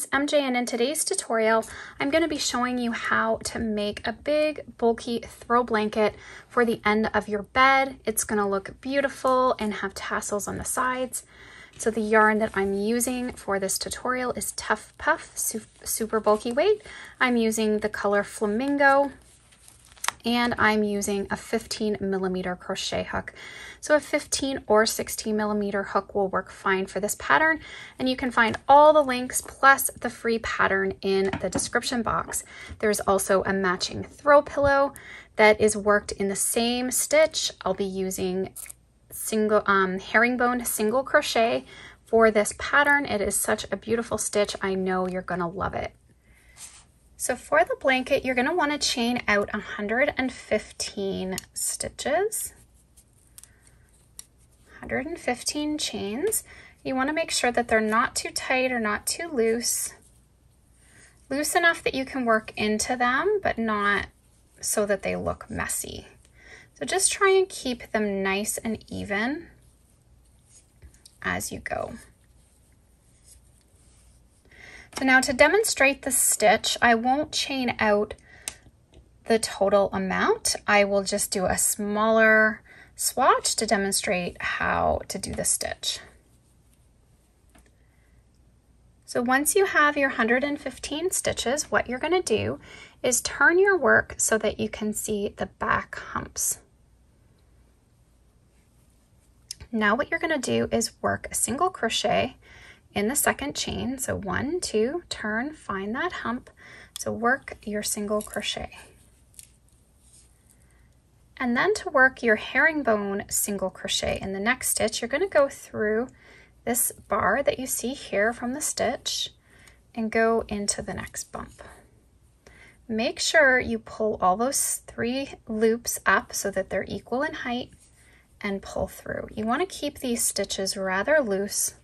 MJ, and in today's tutorial I'm going to be showing you how to make a big bulky throw blanket for the end of your bed. It's going to look beautiful and have tassels on the sides. So the yarn that I'm using for this tutorial is Tuff Puff, super bulky weight. I'm using the color Flamingo, and I'm using a 15mm crochet hook. So a 15 or 16mm hook will work fine for this pattern, and you can find all the links plus the free pattern in the description box. There's also a matching throw pillow that is worked in the same stitch. I'll be using herringbone single crochet for this pattern. It is such a beautiful stitch. I know you're gonna love it. So for the blanket, you're gonna wanna chain out 115 stitches. 115 chains. You wanna make sure that they're not too tight or not too loose. Loose enough that you can work into them, but not so that they look messy. So just try and keep them nice and even as you go. So now to demonstrate the stitch, I won't chain out the total amount. I will just do a smaller swatch to demonstrate how to do the stitch. So once you have your 115 stitches, what you're going to do is turn your work so that you can see the back humps. Now what you're going to do is work a single crochet in the second chain. So 1, 2, turn, find that hump. So work your single crochet. And then to work your herringbone single crochet in the next stitch, you're going to go through this bar that you see here from the stitch and go into the next bump. Make sure you pull all those 3 loops up so that they're equal in height and pull through. You want to keep these stitches rather loose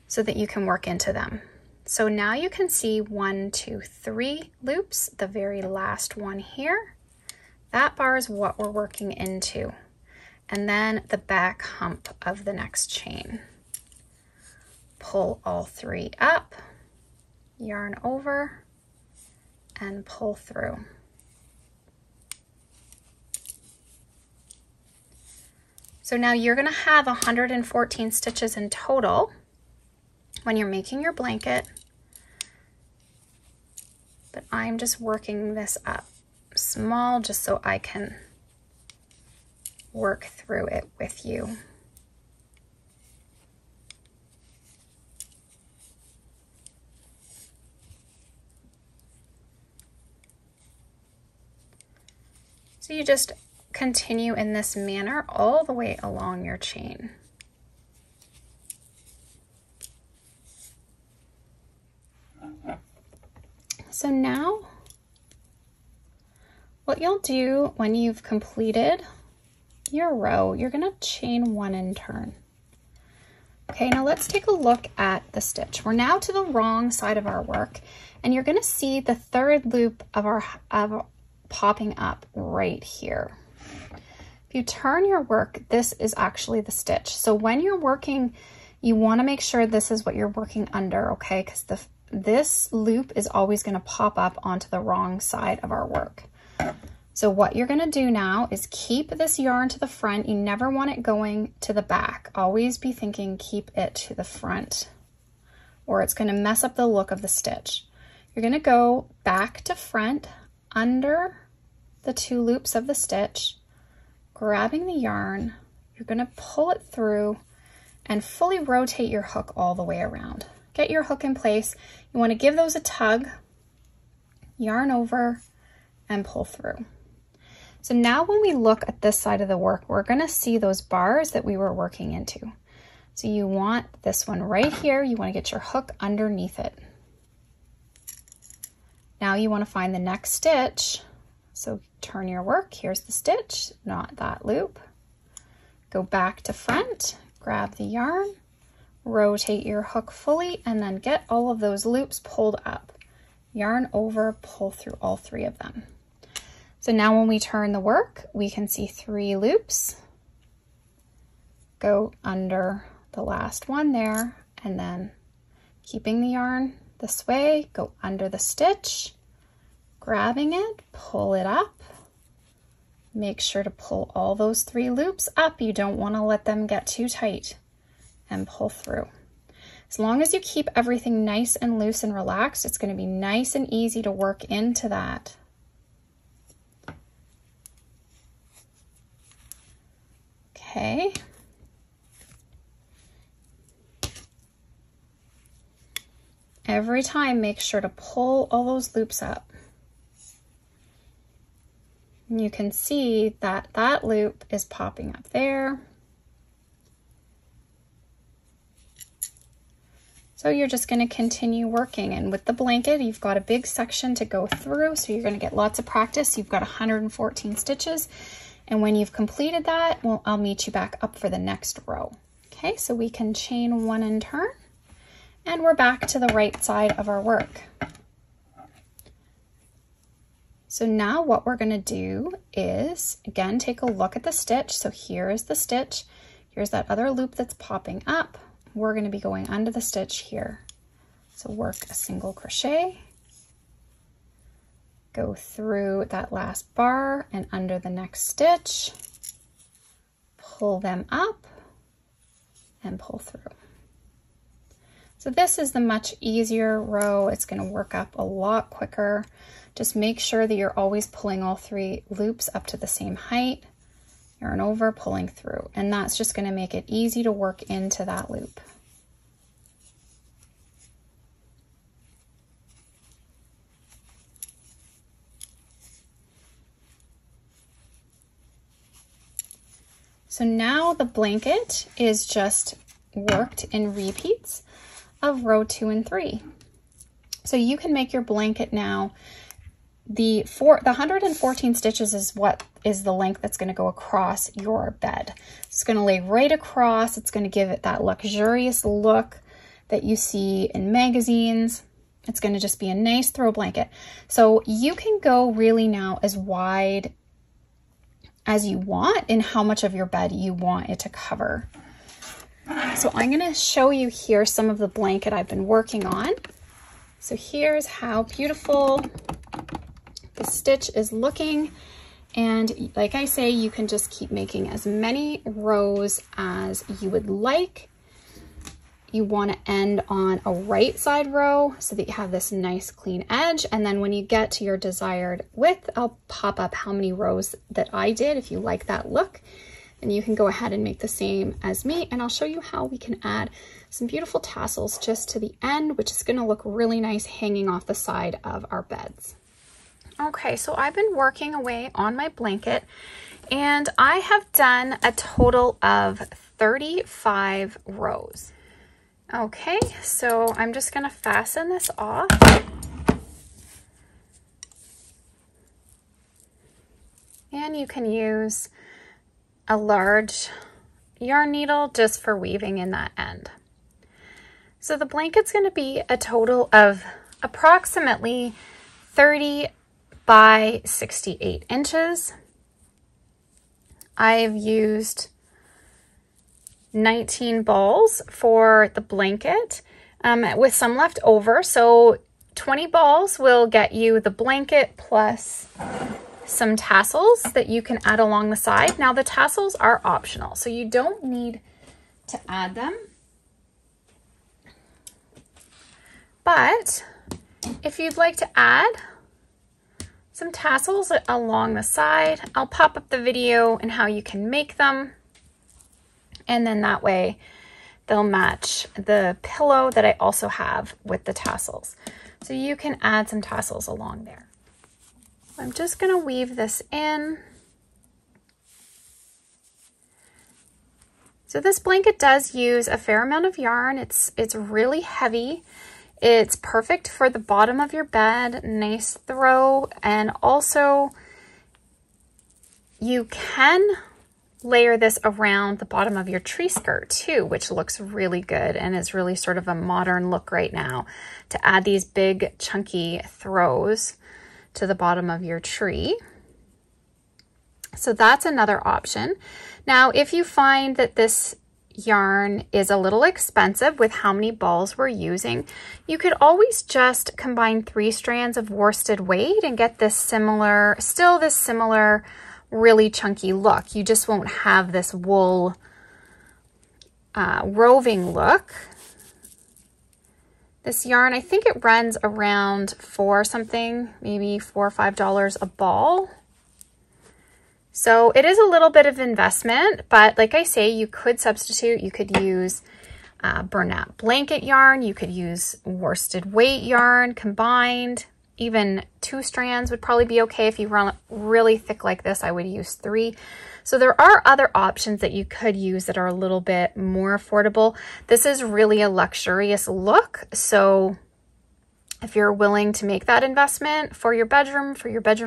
so that you can work into them. So now you can see 1, 2, 3 loops, the very last one here. That bar is what we're working into. And then the back hump of the next chain. Pull all 3 up, yarn over, and pull through. So now you're gonna have 114 stitches in total when you're making your blanket, but I'm just working this up small just so I can work through it with you. So you just continue in this manner all the way along your chain. So now what you'll do when you've completed your row, you're going to chain 1 and turn. Okay, now let's take a look at the stitch. We're now to the wrong side of our work, and you're going to see the 3rd loop of popping up right here. If you turn your work, this is actually the stitch. So when you're working, you want to make sure this is what you're working under, okay? Because this loop is always going to pop up onto the wrong side of our work. So what you're going to do now is keep this yarn to the front. You never want it going to the back. Always be thinking keep it to the front, or it's going to mess up the look of the stitch. You're going to go back to front under the 2 loops of the stitch, grabbing the yarn. You're going to pull it through and fully rotate your hook all the way around. Get your hook in place. You want to give those a tug, yarn over, and pull through. So now when we look at this side of the work, we're going to see those bars that we were working into. So you want this one right here. You want to get your hook underneath it. Now you want to find the next stitch. So turn your work. Here's the stitch, not that loop. Go back to front, grab the yarn, rotate your hook fully, and then get all of those loops pulled up. Yarn over, pull through all 3 of them. So now when we turn the work, we can see 3 loops. Go under the last one there, and then Keeping the yarn this way, go under the stitch, grabbing it, pull it up. Make sure to pull all those 3 loops up. You don't want to let them get too tight, and pull through. As long as you keep everything nice and loose and relaxed, it's going to be nice and easy to work into that. Okay. Every time, make sure to pull all those loops up. And you can see that that loop is popping up there. So you're just going to continue working, and with the blanket, you've got a big section to go through, so you're going to get lots of practice. You've got 114 stitches, and when you've completed that, well, I'll meet you back up for the next row. Okay, so we can chain 1 and turn, and we're back to the right side of our work. So now what we're going to do is, again, take a look at the stitch. So here is the stitch. Here's that other loop that's popping up. We're going to be going under the stitch here. So work a single crochet, go through that last bar and under the next stitch, pull them up and pull through. So this is the much easier row. It's going to work up a lot quicker. Just make sure that you're always pulling all 3 loops up to the same height, yarn over, pulling through, and that's just going to make it easy to work into that loop. So now the blanket is just worked in repeats of row 2 and 3. So you can make your blanket now. The 114 stitches is what is the length that's going to go across your bed. It's going to lay right across. It's going to give it that luxurious look that you see in magazines. It's going to just be a nice throw blanket. So you can go really now as wide as you want in how much of your bed you want it to cover. So I'm going to show you here some of the blanket I've been working on. So here's how beautiful the stitch is looking. And like I say, you can just keep making as many rows as you would like. You want to end on a right side row so that you have this nice clean edge. And then when you get to your desired width, I'll pop up how many rows that I did. If you like that look, and you can go ahead and make the same as me. And I'll show you how we can add some beautiful tassels just to the end, which is going to look really nice hanging off the side of our beds. Okay, so I've been working away on my blanket, and I have done a total of 35 rows. Okay, so I'm just going to fasten this off. And you can use a large yarn needle just for weaving in that end. So the blanket's going to be a total of approximately 30 by 68 inches. I've used 19 balls for the blanket with some left over. So 20 balls will get you the blanket plus some tassels that you can add along the side. Now the tassels are optional, so you don't need to add them. But if you'd like to add some tassels along the side, I'll pop up the video and how you can make them. And then that way they'll match the pillow that I also have with the tassels. So you can add some tassels along there. I'm just going to weave this in. So this blanket does use a fair amount of yarn. It's really heavy. It's perfect for the bottom of your bed, nice throw, and also you can layer this around the bottom of your tree skirt too, which looks really good and is really sort of a modern look right now to add these big chunky throws to the bottom of your tree. So that's another option. Now, if you find that yarn is a little expensive with how many balls we're using, you could always just combine 3 strands of worsted weight and get this similar, still this similar really chunky look. You just won't have this wool roving look. This yarn, I think it runs around $4 something, maybe $4 or $5 a ball. So it is a little bit of investment, but like I say, you could substitute. You could use Bernat blanket yarn. You could use worsted weight yarn combined. Even 2 strands would probably be okay. If you run really thick like this, I would use 3. So there are other options that you could use that are a little bit more affordable. This is really a luxurious look. So if you're willing to make that investment for your bedroom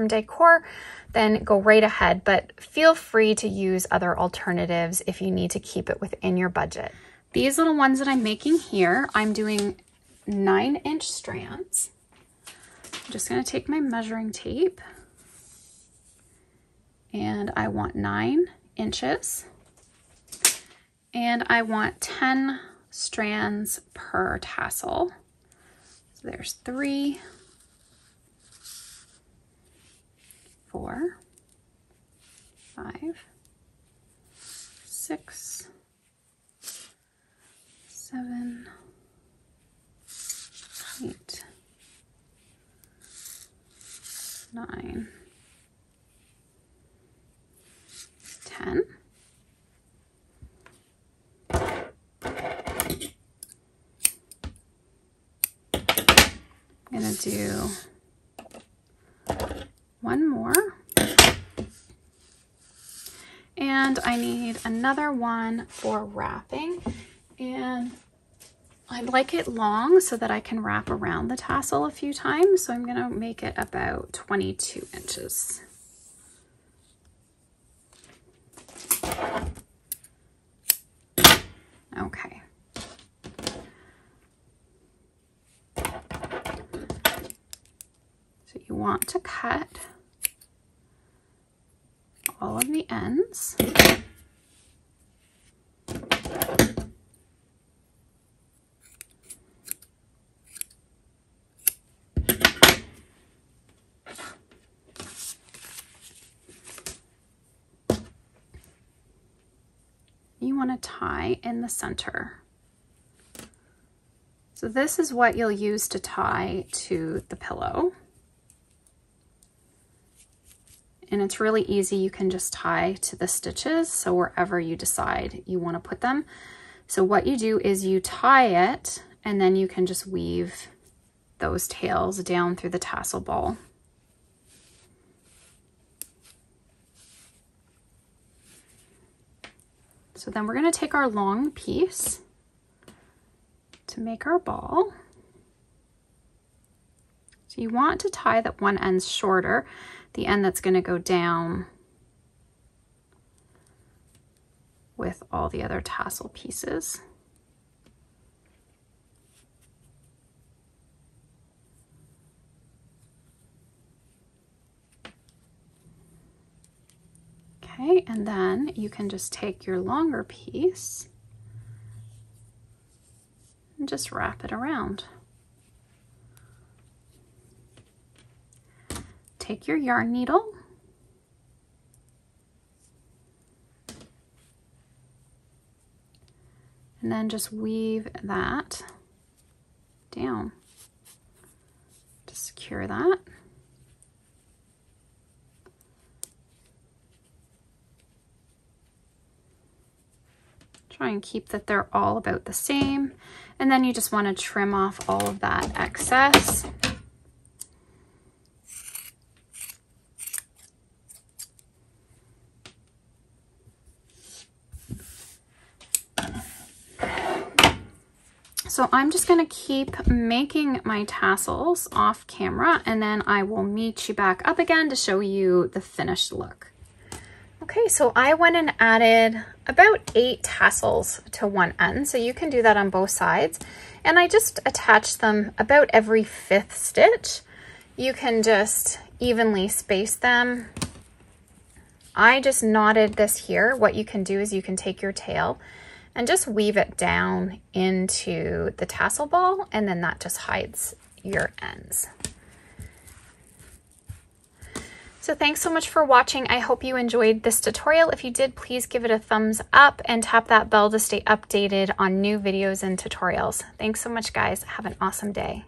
decor, then go right ahead, but feel free to use other alternatives if you need to keep it within your budget. These little ones that I'm making here, I'm doing 9-inch strands. I'm just going to take my measuring tape, and I want 9 inches, and I want 10 strands per tassel. So there's 3, 4, 5, 6, 7, 8, 9, 10. I'm gonna do 1 more. And I need another one for wrapping. And I like it long so that I can wrap around the tassel a few times. So I'm gonna make it about 22 inches. Okay. So you want to cut all of the ends. You want to tie in the center. So this is what you'll use to tie to the pillow. And it's really easy. You can just tie to the stitches, so wherever you decide you want to put them. So what you do is you tie it, and then you can just weave those tails down through the tassel ball. So then we're going to take our long piece to make our ball. So you want to tie that one end's shorter, the end that's going to go down with all the other tassel pieces. Okay, and then you can just take your longer piece and just wrap it around. Take your yarn needle and then just weave that down to secure that. Try and keep that they're all about the same, and then you just want to trim off all of that excess. So I'm just going to keep making my tassels off camera, and then I will meet you back up again to show you the finished look. Okay, so I went and added about 8 tassels to one end, so you can do that on both sides. And I just attached them about every 5th stitch. You can just evenly space them. I just knotted this here. What you can do is you can take your tail and just weave it down into the tassel ball, and then that just hides your ends. So thanks so much for watching. I hope you enjoyed this tutorial. If you did, please give it a thumbs up and tap that bell to stay updated on new videos and tutorials. Thanks so much, guys. Have an awesome day.